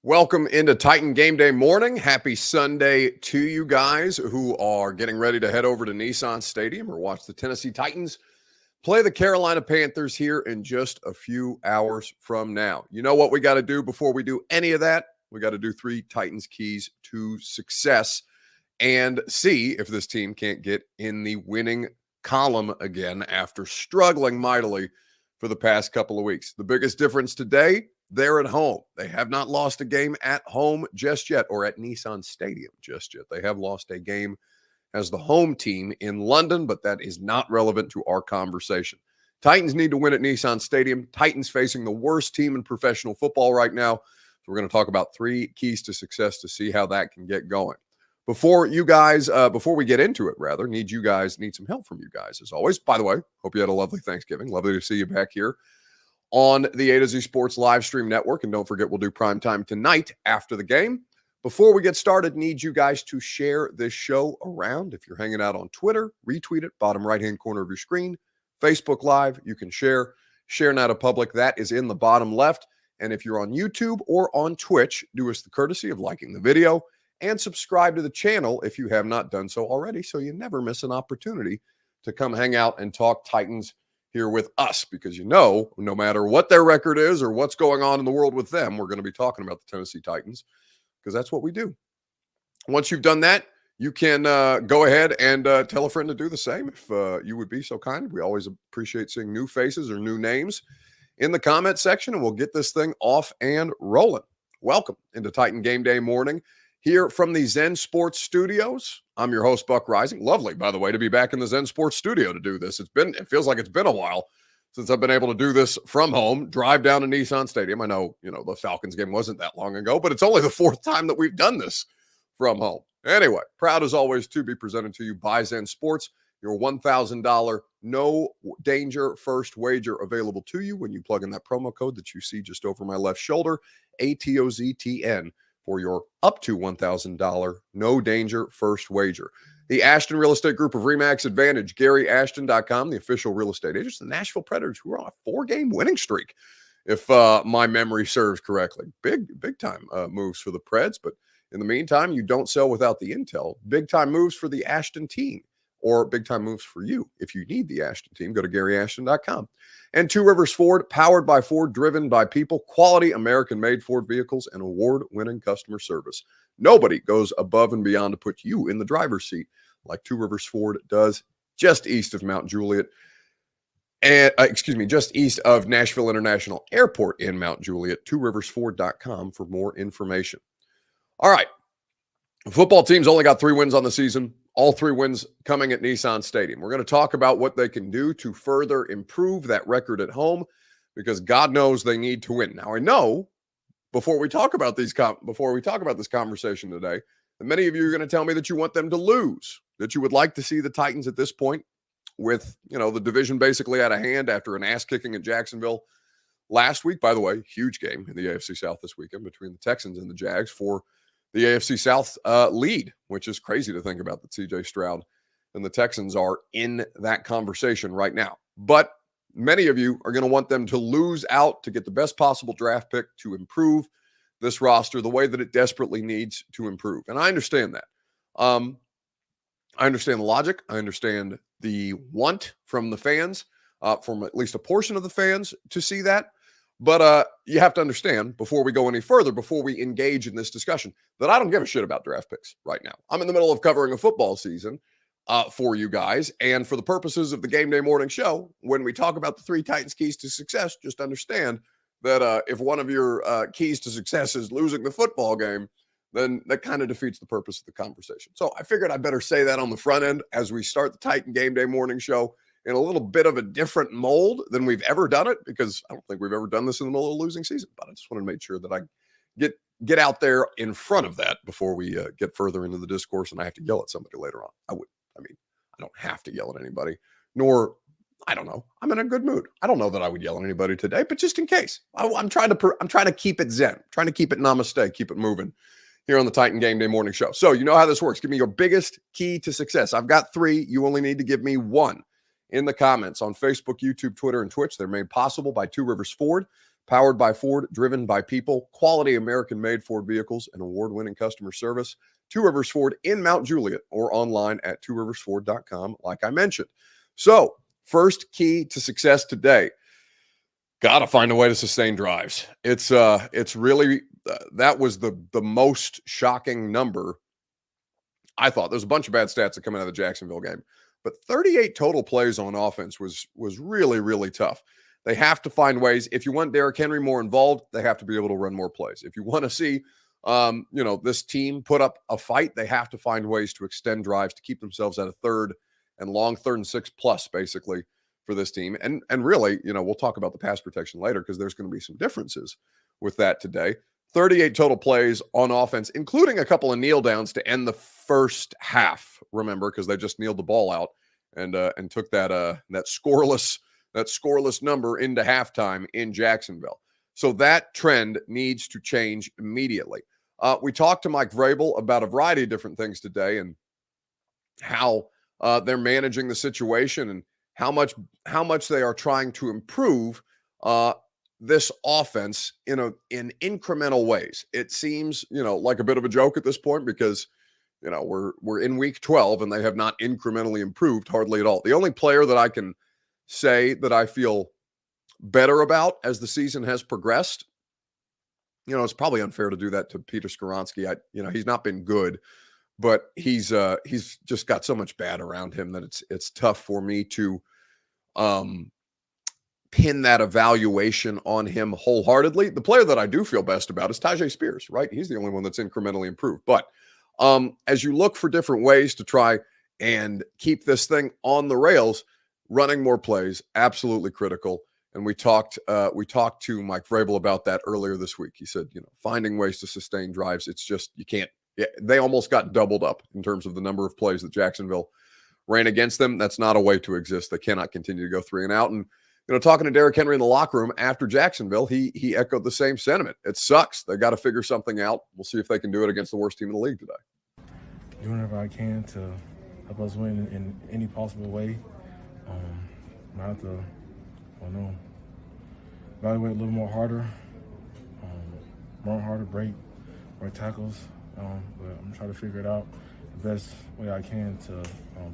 Welcome into Titan Game Day morning. Happy Sunday to you guys who are getting ready to head over to Nissan Stadium or watch the Tennessee Titans play the Carolina Panthers here in just a few hours from now. You know what we got to do before we do any of that? We got to do 3 Titans keys to success and see if this team can't get in the winning column again after struggling mightily for the past couple of weeks. The biggest difference today, they're at home. They have not lost a game at home just yet, or at Nissan Stadium just yet. They have lost a game as the home team in London, but that is not relevant to our conversation. Titans need to win at Nissan Stadium. Titans facing the worst team in professional football right now. So we're going to talk about 3 keys to success to see how that can get going. Before we get into it, need some help from you guys as always. By the way, hope you had a lovely Thanksgiving. Lovely to see you back here on the A to Z Sports live stream network. And don't forget, we'll do prime time tonight after the game. Before we get started, need you guys to share this show around. If you're hanging out on Twitter, retweet it, bottom right-hand corner of your screen. Facebook Live, you can share now to public. That is in the bottom left. And if you're on YouTube or on Twitch, do us the courtesy of liking the video and subscribe to the channel if you have not done so already, so you never miss an opportunity to come hang out and talk Titans here with us, because no matter what their record is or what's going on in the world with them, we're going to be talking about the Tennessee Titans because that's what we do. Once you've done that, you can go ahead and tell a friend to do the same if you would be so kind. We always appreciate seeing new faces or new names in the comment section, and we'll get this thing off and rolling. Welcome into Titan Game Day morning here from the Zen Sports Studios. I'm your host, Buck Rising. Lovely, by the way, to be back in the Zen Sports Studio to do this. It feels like it's been a while since I've been able to do this from home, drive down to Nissan Stadium. I know, the Falcons game wasn't that long ago, but it's only the 4th time that we've done this from home. Anyway, proud as always to be presented to you by Zen Sports. Your $1,000 no danger first wager available to you when you plug in that promo code that you see just over my left shoulder, ATOZTN. For your up to $1,000 no danger first wager. The Ashton Real Estate Group of RE/MAX Advantage, GaryAshton.com, the official real estate agents, the Nashville Predators, who are on a 4-game winning streak, if my memory serves correctly. Big time moves for the Preds, but in the meantime, you don't sell without the intel. Big time moves for the Ashton team, or big time moves for you. If you need the Ashton team, go to GaryAshton.com. And Two Rivers Ford, powered by Ford, driven by people, quality American-made Ford vehicles, and award-winning customer service. Nobody goes above and beyond to put you in the driver's seat like Two Rivers Ford does, just east of Mount Juliet, and just east of Nashville International Airport in Mount Juliet. TwoRiversFord.com for more information. All right, the football team's only got 3 wins on the season. All 3 wins coming at Nissan Stadium. We're going to talk about what they can do to further improve that record at home, because God knows they need to win. Now, I know before we talk about this conversation today, that many of you are going to tell me that you want them to lose, that you would like to see the Titans at this point with, the division basically out of hand after an ass kicking at Jacksonville last week. By the way, huge game in the AFC South this weekend between the Texans and the Jags for the AFC South lead, which is crazy to think about that CJ Stroud and the Texans are in that conversation right now. But many of you are going to want them to lose out to get the best possible draft pick to improve this roster the way that it desperately needs to improve. And I understand that. I understand the logic. I understand the want from the fans, from at least a portion of the fans to see that. But you have to understand, before we go any further, before we engage in this discussion, that I don't give a shit about draft picks right now. I'm in the middle of covering a football season for you guys. And for the purposes of the Game Day morning show, when we talk about the 3 Titans keys to success, just understand that if one of your keys to success is losing the football game, then that kind of defeats the purpose of the conversation. So I figured I better say that on the front end as we start the Titan Game Day morning show in a little bit of a different mold than we've ever done it, because I don't think we've ever done this in the middle of a losing season. But I just wanted to make sure that I get out there in front of that before we get further into the discourse and I have to yell at somebody later on. I don't have to yell at anybody, nor, I don't know, I'm in a good mood. I don't know that I would yell at anybody today, but just in case, I'm trying to keep it zen, trying to keep it namaste, keep it moving here on the Titan Game Day morning show. So you know how this works. Give me your biggest key to success. I've got 3. You only need to give me 1. In the comments on Facebook, YouTube, Twitter, and Twitch. They're made possible by Two Rivers Ford, Powered by Ford, driven by people, quality American-made Ford vehicles, and award-winning customer service. Two Rivers Ford in Mount Juliet or online at tworiversford.com, like I mentioned. So, first key to success today, got to find a way to sustain drives. It's really that was the most shocking number. I thought there's a bunch of bad stats that come out of the Jacksonville game, but 38 total plays on offense was really, really tough. They have to find ways. If you want Derrick Henry more involved, they have to be able to run more plays. If you want to see, this team put up a fight, they have to find ways to extend drives to keep themselves at a third and long, 3rd and 6 plus, basically, for this team. And really, we'll talk about the pass protection later because there's going to be some differences with that today. 38 total plays on offense, including a couple of kneel downs to end the first half. Remember, because they just kneeled the ball out and took that scoreless number into halftime in Jacksonville. So that trend needs to change immediately. We talked to Mike Vrabel about a variety of different things today and how they're managing the situation and how much they are trying to improve this offense in incremental ways. It seems, like a bit of a joke at this point because, we're in week 12 and they have not incrementally improved hardly at all. The only player that I can say that I feel better about as the season has progressed, it's probably unfair to do that to Peter Skoronski. He's not been good, but he's just got so much bad around him that it's tough for me to pin that evaluation on him wholeheartedly. The player that I do feel best about is Tyjae Spears, right? He's the only one that's incrementally improved. But as you look for different ways to try and keep this thing on the rails, running more plays, absolutely critical. And we talked to Mike Vrabel about that earlier this week. He said, finding ways to sustain drives, it's just, you can't. Yeah, they almost got doubled up in terms of the number of plays that Jacksonville ran against them. That's not a way to exist. They cannot continue to go 3 and out. And, talking to Derrick Henry in the locker room after Jacksonville, he echoed the same sentiment. It sucks. They got to figure something out. We'll see if they can do it against the worst team in the league today. Doing whatever I can to help us win in any possible way. I have to, evaluate a little more harder, run harder, break tackles. But I'm trying to figure it out the best way I can to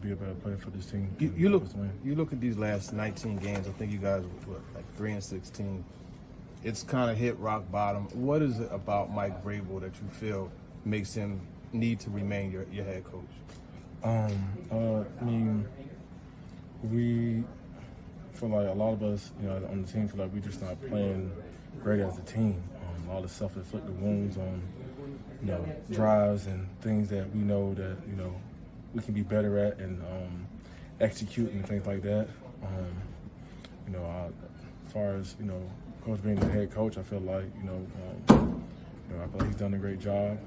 be a better player for this team. You look at these last 19 games. I think you guys were like 3-16. It's kind of hit rock bottom. What is it about Mike Vrabel that you feel makes him need to remain your head coach? We feel like a lot of us, on the team, feel like we're just not playing great as a team. All the self-inflicted wounds on, drives and things that we know that, we can be better at and execute and things like that. As far as, Coach being the head coach, I feel like, I feel like he's done a great job.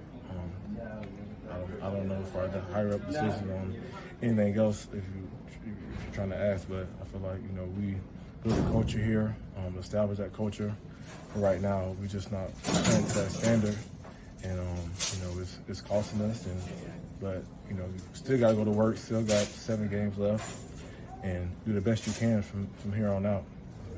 I don't know if I had a higher up decision on anything else if you're trying to ask, but I feel like, we built a culture here, established that culture. But right now, we're just not playing to that standard. And, it's costing us. But you still got to go to work, still got 7 games left, and do the best you can from here on out.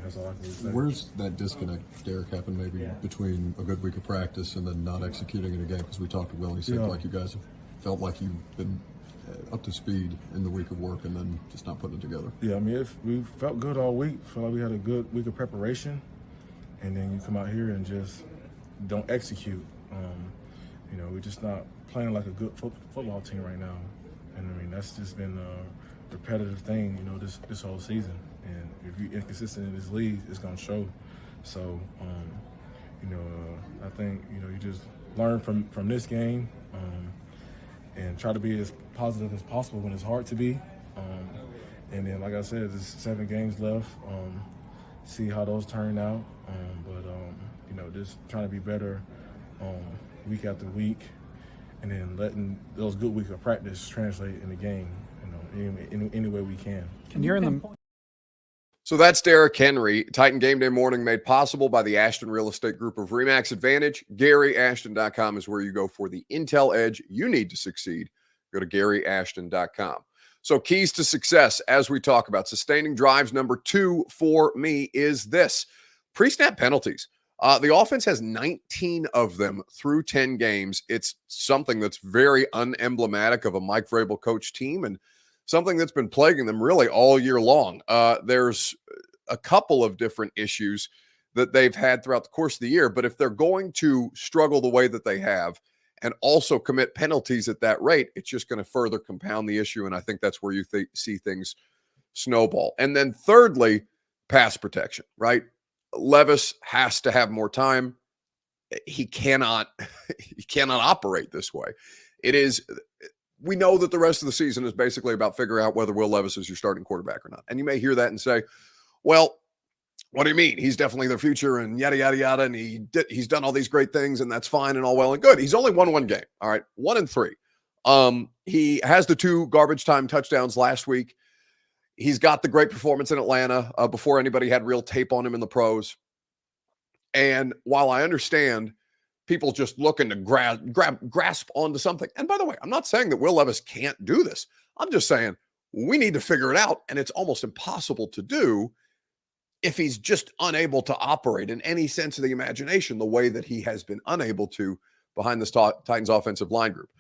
That's all I can say. Where's that disconnect, Derek, happen maybe between a good week of practice and then not executing in a game? Because we talked to Will, he said like you guys have felt like you've been up to speed in the week of work and then just not putting it together. Yeah, we felt good all week. Felt like we had a good week of preparation, and then you come out here and just don't execute. We're just not playing like a good football team right now, and that's just been a repetitive thing, this whole season. And if you're inconsistent in this league, it's gonna show. So, I think you just learn from this game and try to be as positive as possible when it's hard to be. And then, like I said, there's 7 games left. See how those turn out. Just trying to be better week after week, and then letting those good weeks of practice translate in the game, any way we can. So that's Derrick Henry. Titan Game Day Morning made possible by the Ashton Real Estate Group of RE/MAX Advantage. GaryAshton.com is where you go for the intel edge you need to succeed. Go to GaryAshton.com. So keys to success, as we talk about sustaining drives, number 2 for me is this: pre-snap penalties. The offense has 19 of them through 10 games. It's something that's very unemblematic of a Mike Vrabel coach team and something that's been plaguing them really all year long. There's a couple of different issues that they've had throughout the course of the year, but if they're going to struggle the way that they have and also commit penalties at that rate, it's just going to further compound the issue, and I think that's where you see things snowball. And then thirdly, pass protection, right? Levis has to have more time. He cannot operate this way. We know that the rest of the season is basically about figuring out whether Will Levis is your starting quarterback or not. And you may hear that and say, well, what do you mean? He's definitely the future and yada, yada, yada. And he's done all these great things and that's fine and all well and good. He's only won one game. All right. 1-3. He has the 2 garbage time touchdowns last week. He's got the great performance in Atlanta before anybody had real tape on him in the pros. And while I understand people just looking to grasp onto something, and by the way, I'm not saying that Will Levis can't do this. I'm just saying we need to figure it out, and it's almost impossible to do if he's just unable to operate in any sense of the imagination the way that he has been unable to behind this Titans offensive line group.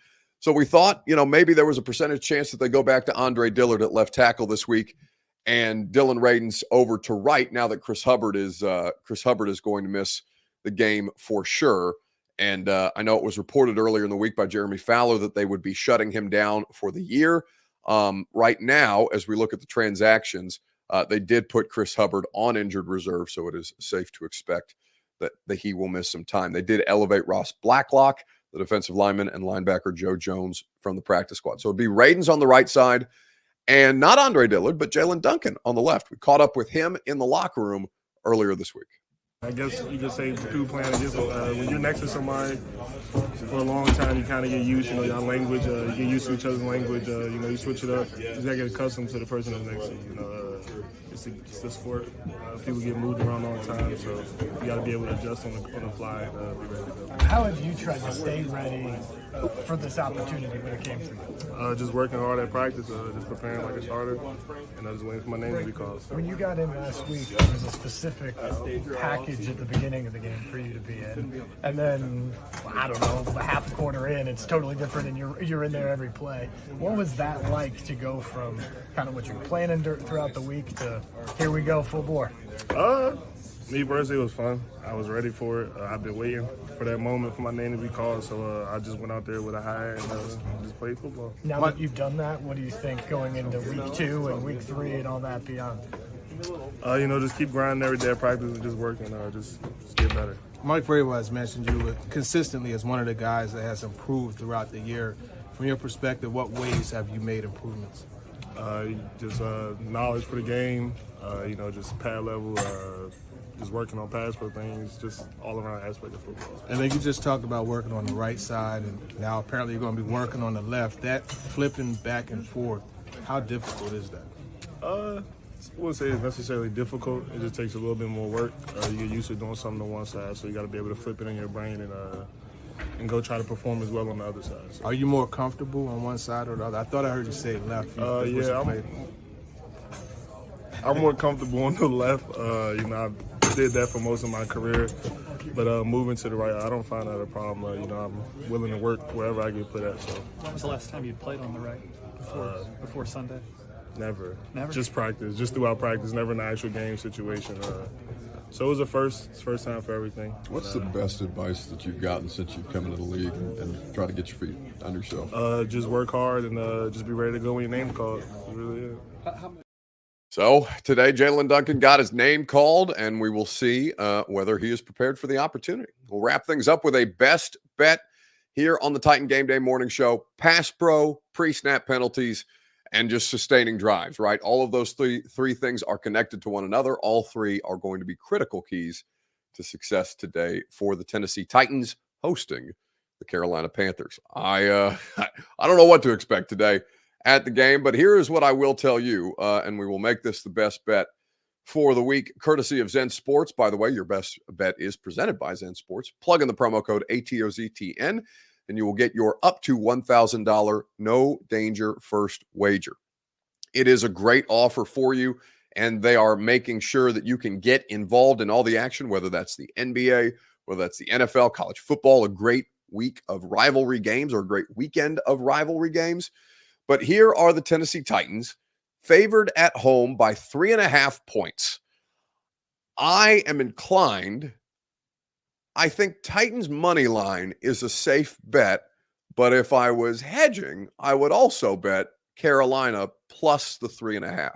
So we thought, maybe there was a percentage chance that they go back to Andre Dillard at left tackle this week and Dylan Radunz over to right now that Chris Hubbard is going to miss the game for sure. And I know it was reported earlier in the week by Jeremy Fowler that they would be shutting him down for the year. Right now, as we look at the transactions, they did put Chris Hubbard on injured reserve, so it is safe to expect that he will miss some time. They did elevate Ross Blacklock, the defensive lineman, and linebacker Joe Jones from the practice squad. So it'd be Radunz on the right side, and not Andre Dillard, but Jaylen Duncan on the left. We caught up with him in the locker room earlier this week. I guess you could say through playing against when you're next to somebody for a long time, you kind of get used, your language, you get used to each other's language, you switch it up. You just got to get accustomed to the person that's next to you, it's the sport. People get moved around all the time, so you got to be able to adjust on the fly. Be ready to go. How have you tried to stay ready for this opportunity when it came to you? Just working hard at practice, just preparing like a starter, and just waiting for my name to be called. So. When you got in last week, there was a specific package at the beginning of the game for you to be in, and then I don't know, a half a quarter in, it's totally different, and you're in there every play. What was that like to go from kind of what you're planning throughout the week to here we go full bore? Me personally, it was fun. I was ready for it. I've been waiting for that moment for my name to be called, so I just went out there with a high and just played football. Now that you've done that, what do you think going into week 2 and week 3 and all that beyond? Just keep grinding every day at practice and just working, just get better. Mike Vrabel has mentioned you consistently as one of the guys that has improved throughout the year. From your perspective, what ways have you made improvements? Just knowledge for the game, just pad level, just working on pass pro things, just all around aspect of football. And then you just talked about working on the right side, and now apparently you're going to be working on the left. That flipping back and forth, how difficult is that? I wouldn't say it's necessarily difficult. It just takes a little bit more work. You get used to doing something on one side, so you got to be able to flip it in your brain and go try to perform as well on the other side. So. Are you more comfortable on one side or the other? I thought I heard you say left. I'm more comfortable on the left. I did that for most of my career, but moving to the right, I don't find that a problem. I'm willing to work wherever I get put at. So. When was the last time you played on the right before Sunday? Never. Never? Just practice. Just throughout practice. Never in an actual game situation. So it was it's first time for everything. What's the best advice that you've gotten since you've come into the league and try to get your feet under yourself? Just work hard and just be ready to go when your name's called. It really is. So today, Jaylen Duncan got his name called, and we will see whether he is prepared for the opportunity. We'll wrap things up with a best bet here on the Titan Game Day Morning Show. Pass pro, pre-snap penalties, and just sustaining drives, right? All of those three things are connected to one another. All three are going to be critical keys to success today for the Tennessee Titans hosting the Carolina Panthers. I don't know what to expect today at the game, but here is what I will tell you, and we will make this the best bet for the week, courtesy of Zen Sports. By the way, your best bet is presented by Zen Sports. Plug in the promo code ATOZTN, and you will get your up to $1,000 no danger first wager. It is a great offer for you, and they are making sure that you can get involved in all the action, whether that's the NBA, whether that's the NFL, college football, a great week of rivalry games or a great weekend of rivalry games. But here are the Tennessee Titans, favored at home by 3.5 points. I am inclined. I think Titans money line is a safe bet, but if I was hedging, I would also bet Carolina plus the 3.5.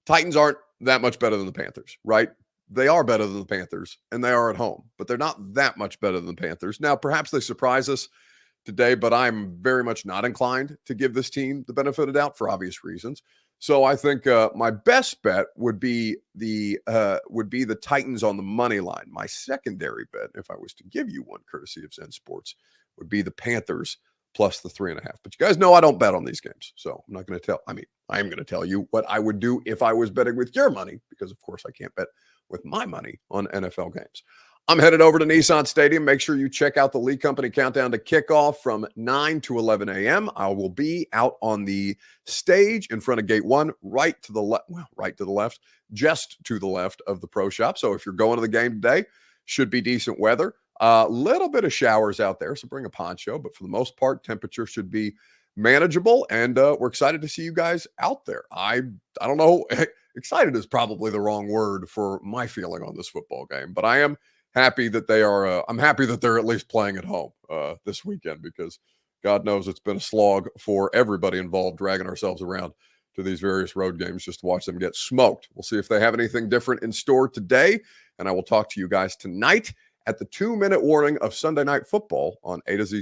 Titans aren't that much better than the Panthers, right? They are better than the Panthers, and they are at home, but they're not that much better than the Panthers. Now, perhaps they surprise us today, but I'm very much not inclined to give this team the benefit of the doubt for obvious reasons. So I think my best bet would be the Titans on the money line. My secondary bet, if I was to give you one courtesy of Zen Sports, would be the Panthers plus the 3.5. But you guys know I don't bet on these games, so I'm not going to tell. I mean, I am going to tell you what I would do if I was betting with your money, because of course I can't bet with my money on NFL games. I'm headed over to Nissan Stadium. Make sure you check out the Lee Company countdown to kickoff from 9 to 11 a.m. I will be out on the stage in front of gate 1, right to the left, just to the left of the pro shop. So if you're going to the game today, should be decent weather. A little bit of showers out there, so bring a poncho. But for the most part, temperature should be manageable, and we're excited to see you guys out there. I don't know. Excited is probably the wrong word for my feeling on this football game, but I am happy that they are. I'm happy that they're at least playing at home this weekend, because God knows it's been a slog for everybody involved, dragging ourselves around to these various road games just to watch them get smoked. We'll see if they have anything different in store today, and I will talk to you guys tonight at the 2-minute warning of Sunday Night Football on A to Z Sports.